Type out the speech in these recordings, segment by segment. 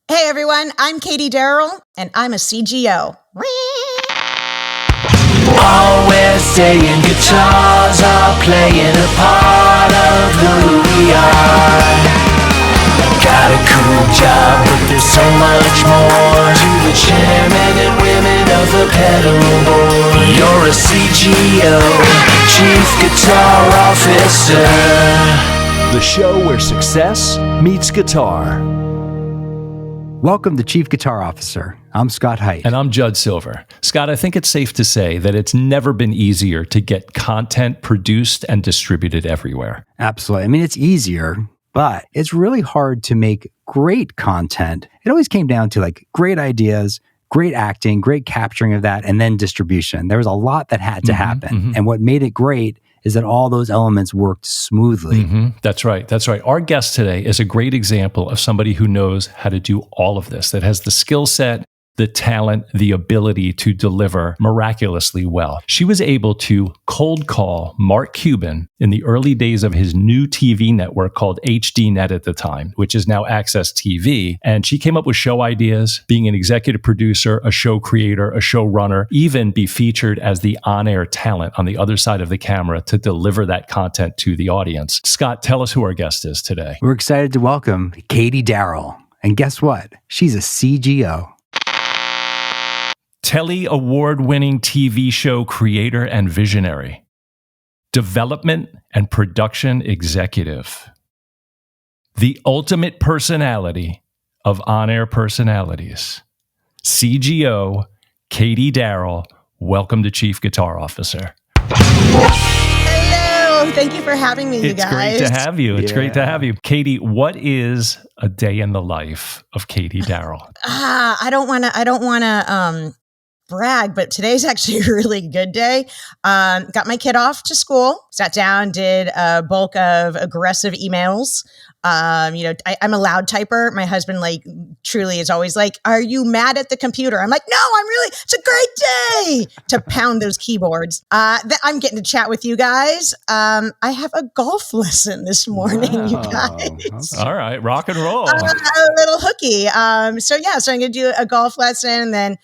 Hey everyone, I'm Katie Daryl, and I'm a CGO. Always saying guitars are playing a part of who we are. Got a cool job, but there's so much more to the chairmen and women of the pedal board. You're a CGO, Chief Guitar Officer. The show where success meets guitar. Welcome to Chief Guitar Officer. I'm Scott Hite. And I'm Judd Silver. Scott, I think it's safe to say that it's never been easier to get content produced and distributed everywhere. Absolutely. I mean, it's easier, but it's really hard to make great content. It always came down to like great ideas, great acting, great capturing of that, and then distribution. There was a lot that had to happen. And what made it great is that all those elements worked smoothly. That's right. That's right. Our guest today is a great example of somebody who knows how to do all of this, that has the skill set, the talent, the ability to deliver miraculously well. She was able to cold call Mark Cuban in the early days of his new TV network called HDNet at the time, which is now AXS TV. And she came up with show ideas, being an executive producer, a show creator, a showrunner, even be featured as the on-air talent on the other side of the camera to deliver that content to the audience. Scott, tell us who our guest is today. We're excited to welcome Katie Daryl. And guess what? She's a CGO. Telly Award-winning TV show creator and visionary, development and production executive, the ultimate personality of on-air personalities, CGO Katie Daryl. Welcome to Chief Guitar Officer. Hello, thank you for having me, you guys. It's great to have you. It's great to have you. Katie, what is a day in the life of Katie Daryl? I don't want to brag, but today's actually a really good day. Got my kid off to school, sat down, did a bulk of aggressive emails. I'm a loud typer. My husband truly is always like, "Are you mad at the computer?" I'm like, "No, it's a great day," to pound those keyboards. I'm getting to chat with you guys. I have a golf lesson this morning, you guys. All right, rock and roll. A little hooky. So I'm going to do a golf lesson and then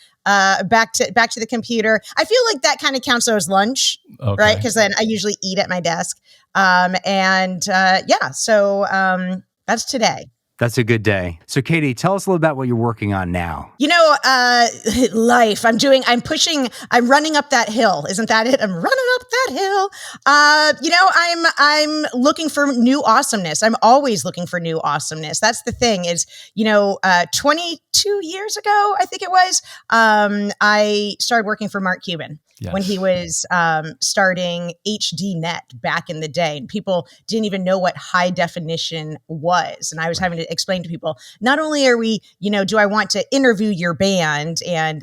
back to the computer. I feel like that kind of counts as lunch, right? Because then I usually eat at my desk. So that's today. That's a good day. So Katie, tell us a little about what you're working on now. Life. I'm running up that hill. Isn't that it? I'm running up that hill. I'm looking for new awesomeness. I'm always looking for new awesomeness. That's the thing is, 22 years ago, I think it was, I started working for Mark Cuban. Yes. When he was starting HDNet back in the day. And people didn't even know what high definition was. And I was having to explain to people, not only are we, do I want to interview your band and,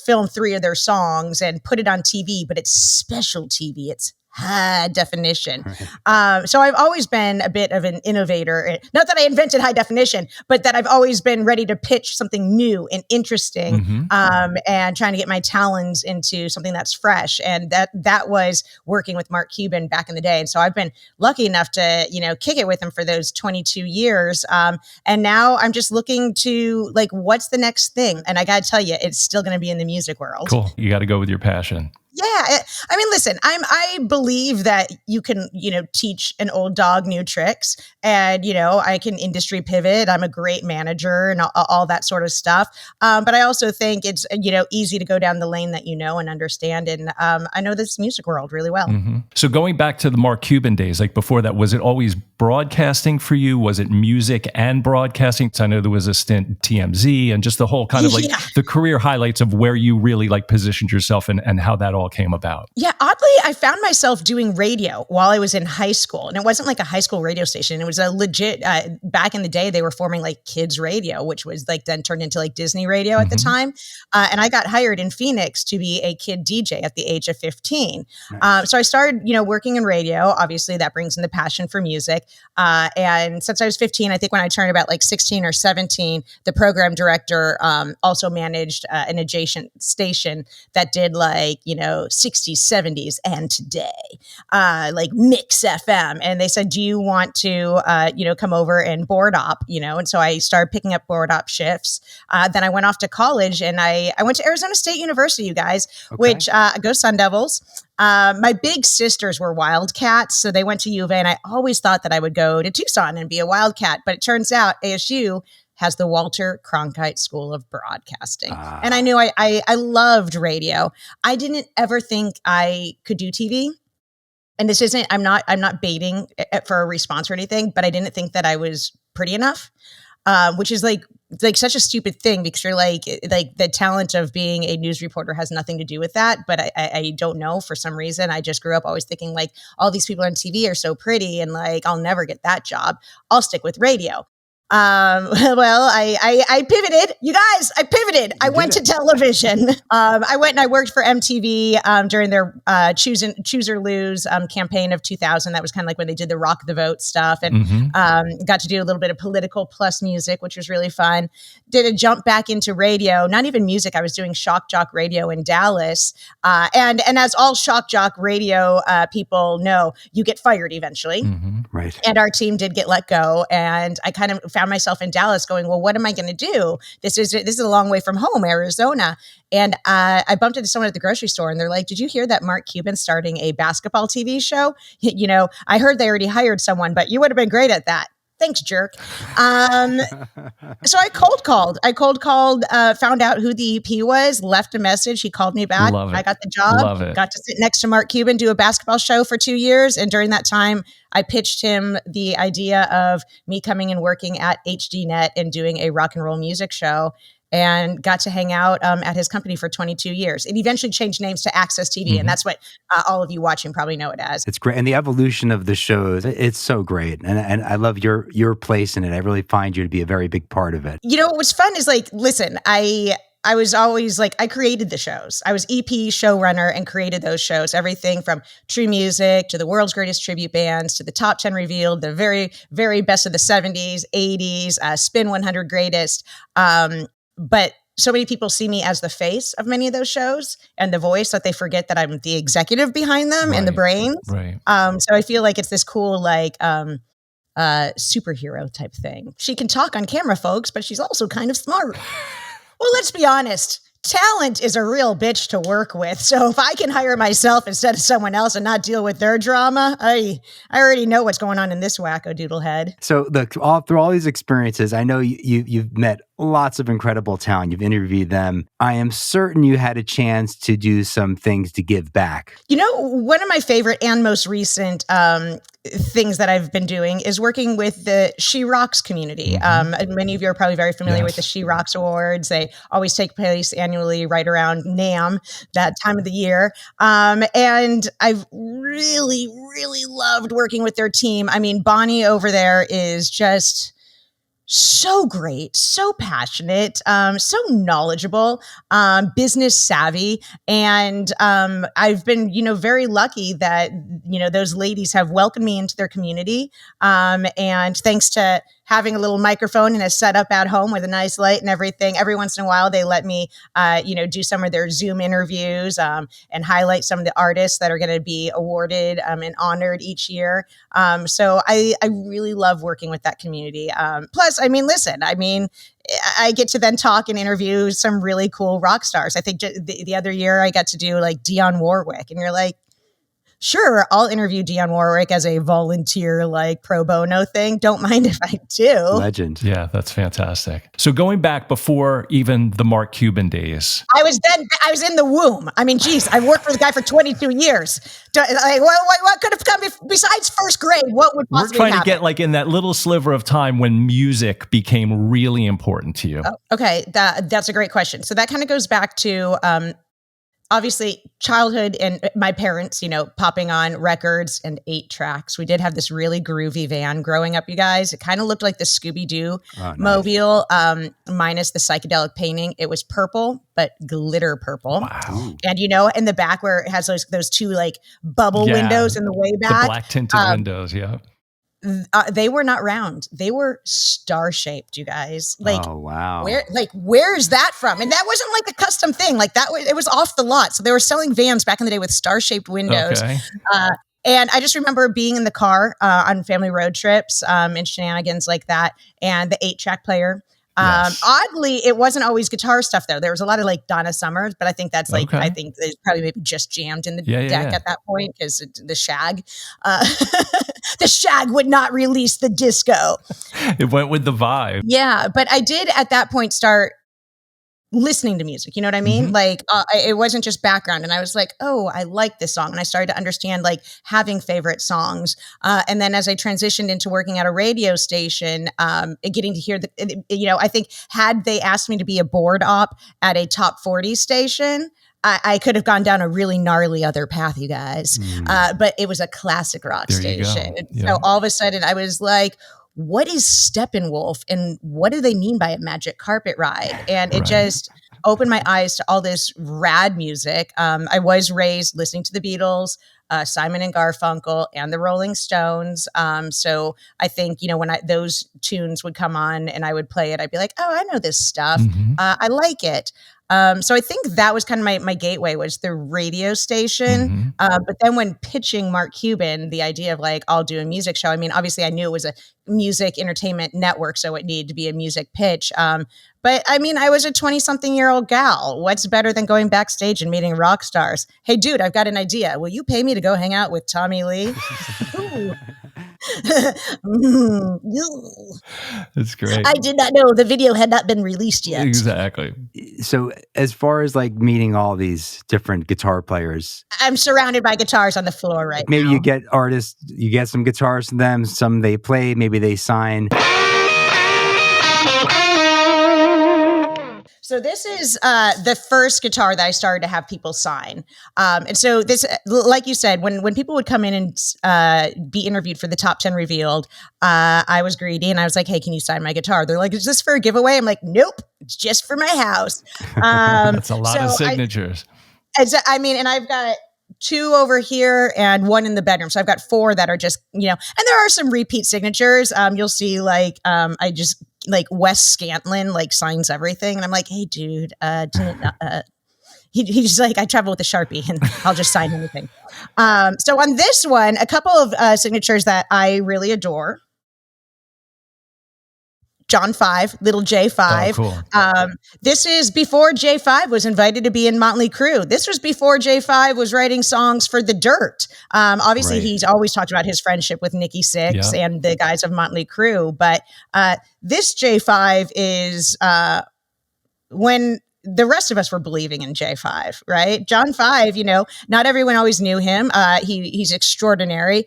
film 3 of their songs and put it on TV, but it's special TV. It's high definition. Right. So I've always been a bit of an innovator. Not that I invented high definition, but that I've always been ready to pitch something new and interesting, and trying to get my talons into something that's fresh. And that was working with Mark Cuban back in the day. And so I've been lucky enough to, kick it with him for those 22 years. And now I'm just looking to what's the next thing? And I got to tell you, it's still going to be in the music world. Cool. You got to go with your passion. Yeah. I mean, listen, I believe that you can, teach an old dog new tricks and, I can industry pivot. I'm a great manager and all that sort of stuff. But I also think it's, easy to go down the lane that you know and understand. And I know this music world really well. Mm-hmm. So going back to the Mark Cuban days, before that, was it always broadcasting for you? Was it music and broadcasting? I know there was a stint TMZ and just the whole kind of the career highlights of where you really positioned yourself and how that all came about. Yeah, oddly, I found myself doing radio while I was in high school. And it wasn't like a high school radio station. It was a legit, back in the day, they were forming kids radio, which was then turned into Disney radio at the time. And I got hired in Phoenix to be a kid DJ at the age of 15. Nice. So I started, working in radio. Obviously, that brings in the passion for music. And since I was 15, I think when I turned about 16 or 17, the program director also managed an adjacent station that did 60s 60s, 70s, and today, like Mix FM. And they said, do you want to, come over and board op, And so I started picking up board op shifts. Then I went off to college and I went to Arizona State University, you guys, which go Sun Devils. My big sisters were Wildcats, so they went to U of A, and I always thought that I would go to Tucson and be a Wildcat. But it turns out ASU has the Walter Cronkite School of Broadcasting. And I knew I loved radio. I didn't ever think I could do TV. And this isn't, I'm not baiting for a response or anything, but I didn't think that I was pretty enough, which is like such a stupid thing, because you're like the talent of being a news reporter has nothing to do with that. But I don't know, for some reason, I just grew up always thinking like all these people on TV are so pretty and like, I'll never get that job. I'll stick with radio. Well, I pivoted, you guys, I went to television. I went and I worked for MTV, during their, choose or lose, campaign of 2000. That was kind of like when they did the Rock the Vote stuff, and, got to do a little bit of political plus music, which was really fun. Did a jump back into radio, not even music. I was doing shock jock radio in Dallas. And as all shock jock radio, people know, you get fired eventually. Right. And our team did get let go. And I kind of found myself in Dallas going, well, what am I going to do? This is a long way from home, Arizona. And I bumped into someone at the grocery store and they're like, did you hear that Mark Cuban's starting a basketball TV show? I heard they already hired someone, but you would have been great at that. Thanks, jerk. So I cold called, found out who the EP was, left a message. He called me back. I got the job, got to sit next to Mark Cuban, do a basketball show for 2 years. And during that time, I pitched him the idea of me coming and working at HDNet and doing a rock and roll music show, and got to hang out at his company for 22 years. It eventually changed names to AXS TV, and that's what all of you watching probably know it as. It's great. And the evolution of the shows, it's so great. And I love your place in it. I really find you to be a very big part of it. What was fun is like, listen, I was always like, I created the shows. I was EP showrunner and created those shows. Everything from True Music to the world's greatest tribute bands to the top 10 revealed, the very, very best of the 70s, 80s, Spin 100 greatest. But so many people see me as the face of many of those shows and the voice that they forget that I'm the executive behind them and the brains. Right. So I feel like it's this cool, like, superhero type thing. She can talk on camera, folks, but she's also kind of smart. Well, let's be honest. Talent is a real bitch to work with. So if I can hire myself instead of someone else and not deal with their drama, I already know what's going on in this wacko doodle head. So through all these experiences, I know you've met lots of incredible talent. You've interviewed them. I am certain you had a chance to do some things to give back. One of my favorite and most recent things that I've been doing is working with the She Rocks community. Many of you are probably very familiar with the She Rocks Awards. They always take place annually right around NAMM, that time of the year. And I've really, really loved working with their team. I mean, Bonnie over there is just so great, so passionate, so knowledgeable, business savvy. And I've been, very lucky that, those ladies have welcomed me into their community. And thanks to having a little microphone and a setup at home with a nice light and everything, every once in a while they let me, do some of their Zoom interviews and highlight some of the artists that are going to be awarded and honored each year. So I really love working with that community. Plus, I get to then talk and interview some really cool rock stars. I think the other year I got to do like Dionne Warwick, and you're like, sure, I'll interview Dionne Warwick as a volunteer, like pro bono thing. Don't mind if I do. Legend. Yeah, that's fantastic. So going back before even the Mark Cuban days. I was in the womb. I mean, geez, I worked for the guy for 22 years. What could have come besides first grade? What would possibly We're trying happen? to get like in that little sliver of time when music became really important to you. Oh, okay, that's a great question. So that kind of goes back to obviously childhood and my parents, popping on records and 8 tracks. We did have this really groovy van growing up, you guys. It kind of looked like the Scooby Doo mobile, minus the psychedelic painting. It was purple, but glitter purple. Wow. And in the back where it has those two like bubble windows in the way back. The black tinted windows, yeah. They were not round. They were star-shaped, you guys. Like, oh, wow. Where's that from? And that wasn't like a custom thing. Like it was off the lot. So they were selling vans back in the day with star-shaped windows. Okay. And I just remember being in the car on family road trips and shenanigans like that. And the 8-track player. Yes. Oddly, it wasn't always guitar stuff though. There was a lot of like Donna Summers, but I think that's like, Okay. I think it's probably maybe just jammed in the deck at that point because the Shag, the Shag would not release the disco. It went with the vibe. Yeah. But I did at that point start listening to music. You know what I mean? Like it wasn't just background. And I was like, oh, I like this song. And I started to understand like having favorite songs. And then as I transitioned into working at a radio station, getting to hear I think had they asked me to be a board op at a top 40 station, I could have gone down a really gnarly other path, you guys. But it was a classic rock station. Yeah. So all of a sudden I was like, what is Steppenwolf and what do they mean by a magic carpet ride? And it just opened my eyes to all this rad music. I was raised listening to the Beatles, Simon and Garfunkel, and the Rolling Stones. So I think, when those tunes would come on and I would play it, I'd be like, oh, I know this stuff. I like it. So I think that was kind of my gateway was the radio station. But then when pitching Mark Cuban, the idea of like, I'll do a music show. I mean, obviously I knew it was a music entertainment network, so it needed to be a music pitch. But I mean, I was a 20-something-year-old gal. What's better than going backstage and meeting rock stars? Hey, dude, I've got an idea. Will you pay me to go hang out with Tommy Lee? That's great. I did not know the video had not been released yet. Exactly. So as far as like meeting all these different guitar players, I'm surrounded by guitars on the floor right now. Maybe you get artists, you get some guitars from them, some they play, maybe they sign. So this is the first guitar that I started to have people sign. And so this, like you said, when people would come in and be interviewed for the top 10 revealed, I was greedy and I was like, hey, can you sign my guitar? They're like, is this for a giveaway? I'm like, nope, it's just for my house. That's a lot of signatures. And I've got 2 over here and 1 in the bedroom. So I've got 4 that are just, and there are some repeat signatures. You'll see like Wes Scantlin like signs everything. And I'm like, hey dude, he's like, I travel with a Sharpie and I'll just sign anything. So on this one, a couple of signatures that I really adore. John 5, little J5. Oh, cool. This is before J5 was invited to be in Motley Crue. This was before J5 was writing songs for The Dirt. Obviously, he's always talked about his friendship with Nikki Sixx and the guys of Motley Crue. But this J5 is when the rest of us were believing in J5, right? John 5, not everyone always knew him. He's extraordinary.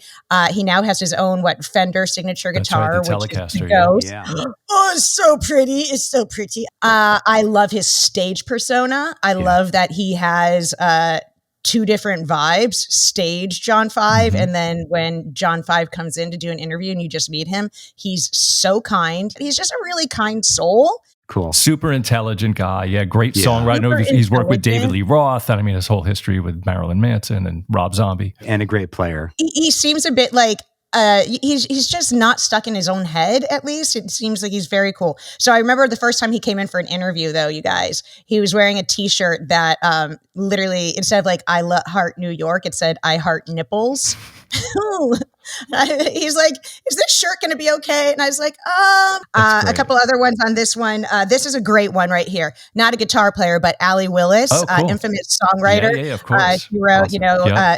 He now has his own Fender signature guitar, right, the which is the Telecaster, Ghost. yeah. Oh, it's so pretty. It's so pretty. I love his stage persona. I love that he has 2 different vibes, stage John 5. And then when John 5 comes in to do an interview and you just meet him, he's so kind. He's just a really kind soul. Cool. Super intelligent guy. Yeah, great songwriter. He's worked with David Lee Roth. And his whole history with Marilyn Manson and Rob Zombie. And a great player. He seems a bit like, he's just not stuck in his own head, at least. It seems like he's very cool. So I remember the first time he came in for an interview, though, you guys, he was wearing a t-shirt that literally, instead of like, I heart New York, it said, I heart nipples. He's like, is this shirt going to be okay? And I was like, a couple other ones on this one. This is a great one right here. Not a guitar player, but Allee Willis, cool. Infamous songwriter. Yeah, of course. She wrote,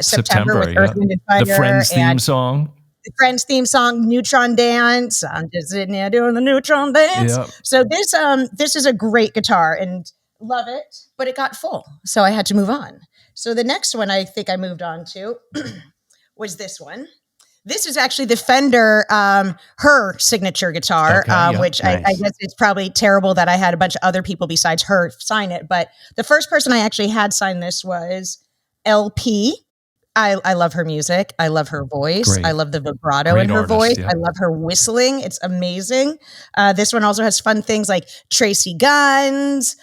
September with Earth, Wind and Fire. The Friends theme song. The Friends theme song, Neutron Dance. I'm just sitting here doing the Neutron Dance. Yep. So this is a great guitar and love it, but it got full. So I had to move on. So the next one I think I moved on to was this one. This is actually the Fender H.E.R signature guitar, which nice. I guess it's probably terrible that I had a bunch of other people besides her sign it. But the first person I actually had sign this was LP. I love her music. I love her voice. Great. I love the vibrato in her voice. Yeah. I love her whistling. It's amazing. This one also has fun things like Tracii Guns.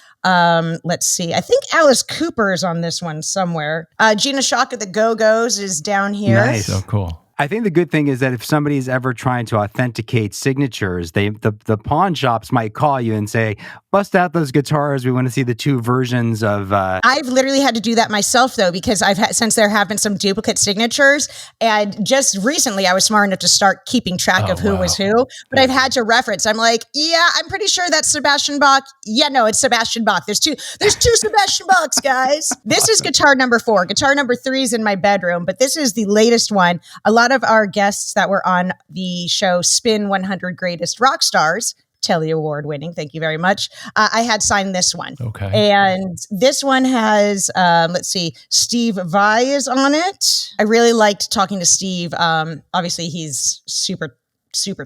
Let's see. I think Alice Cooper is on this one somewhere. Gina Shock of the Go-Go's is down here. Nice. So cool. I think the good thing is that if somebody's ever trying to authenticate signatures, the pawn shops might call you and say, bust out those guitars. We want to see the 2 versions of... I've literally had to do that myself, though, because since there have been some duplicate signatures, and just recently I was smart enough to start keeping track of who was who, but I've had to reference. I'm like, yeah, I'm pretty sure that's Sebastian Bach. Yeah, no, it's Sebastian Bach. There's two Sebastian Bachs, guys. This is guitar number 4. Guitar number 3 is in my bedroom, but this is the latest one. A lot of our guests that were on the show Spin 100 Greatest Rock Stars, Telly Award winning, thank you very much. I had signed this one. Okay. And this one has, Steve Vai is on it. I really liked talking to Steve. Obviously, he's super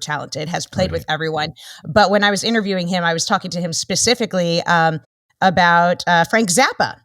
talented, has played with everyone. But when I was interviewing him, I was talking to him specifically about Frank Zappa.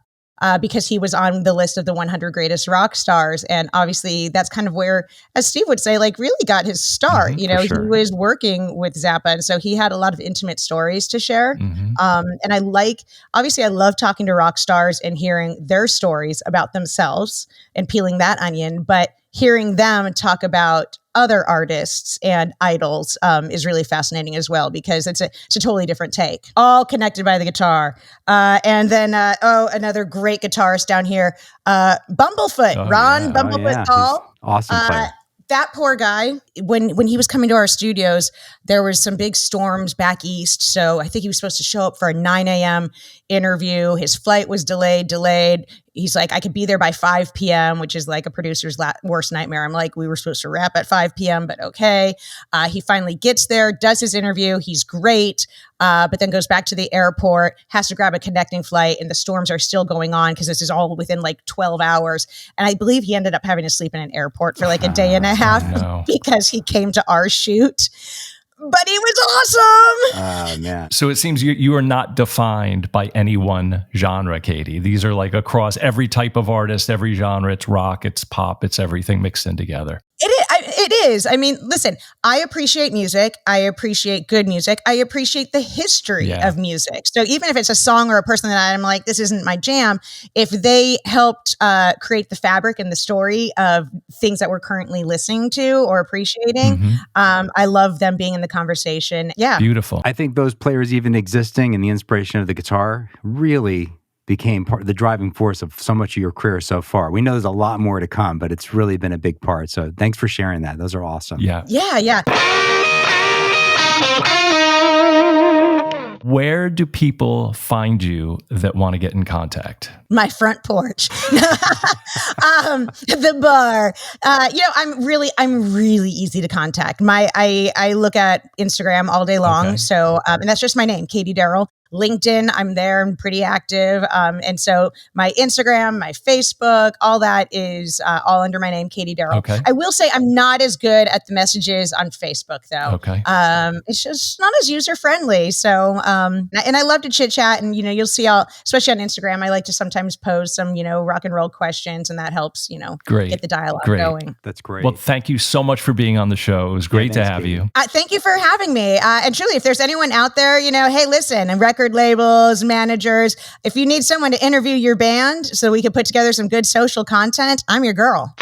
Because he was on the list of the 100 greatest rock stars. And obviously that's kind of where, as Steve would say, like really got his start. He was working with Zappa. And so he had a lot of intimate stories to share. And I love talking to rock stars and hearing their stories about themselves and peeling that onion. But hearing them talk about other artists and idols is really fascinating as well, because it's a totally different take, all connected by the guitar. And then, another great guitarist down here, Bumblefoot, Ron Bumblefoot Hall. Awesome player. That poor guy, when he was coming to our studios, there was some big storms back east. So I think he was supposed to show up for a 9 a.m. interview. His flight was delayed. He's like, I could be there by 5 p.m., which is like a producer's worst nightmare. I'm like, we were supposed to wrap at 5 p.m., but okay. He finally gets there, does his interview. He's great, but then goes back to the airport, has to grab a connecting flight, and the storms are still going on because this is all within like 12 hours. And I believe he ended up having to sleep in an airport for like a day and a half because he came to our shoot. But he was awesome. Oh, man. So it seems you are not defined by any one genre, Katie. These are like across every type of artist, every genre. It's rock, it's pop, it's everything mixed in together. It is. I mean, listen, I appreciate music. I appreciate good music. I appreciate the history of music. So even if it's a song or a person that I'm like, this isn't my jam, if they helped create the fabric and the story of things that we're currently listening to or appreciating, I love them being in the conversation. Yeah. Beautiful. I think those players even existing and the inspiration of the guitar really became part of the driving force of so much of your career so far. We know there's a lot more to come, but it's really been a big part. So thanks for sharing that. Those are awesome. Yeah. Yeah. Where do people find you that want to get in contact? My front porch, the bar. I'm really easy to contact. I look at Instagram all day long. Okay. So, and that's just my name, Katie Daryl. LinkedIn, I'm there and pretty active. And so my Instagram, my Facebook, all that is all under my name, Katie Daryl. Okay. I will say I'm not as good at the messages on Facebook, though. Okay. It's just not as user friendly. So, and I love to chit chat, and you'll see especially on Instagram, I like to sometimes pose some rock and roll questions, and that helps Great. Get the dialogue going. That's great. Well, thank you so much for being on the show. It was great to have you. Thank you for having me. And truly, if there's anyone out there, hey, listen, and record labels, managers, if you need someone to interview your band so we can put together some good social content, I'm your girl.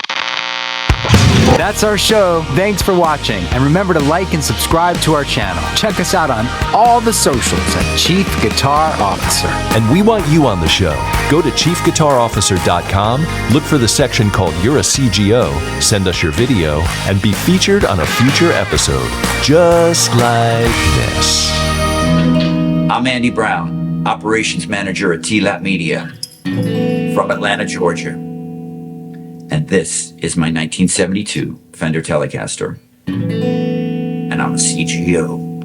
That's our show. Thanks for watching. And remember to like and subscribe to our channel. Check us out on all the socials at Chief Guitar Officer. And we want you on the show. Go to chiefguitarofficer.com, look for the section called You're a CGO, send us your video, and be featured on a future episode. Just like this. I'm Andy Brown, Operations Manager at T-Lap Media from Atlanta, Georgia. And this is my 1972 Fender Telecaster. And I'm a CGO.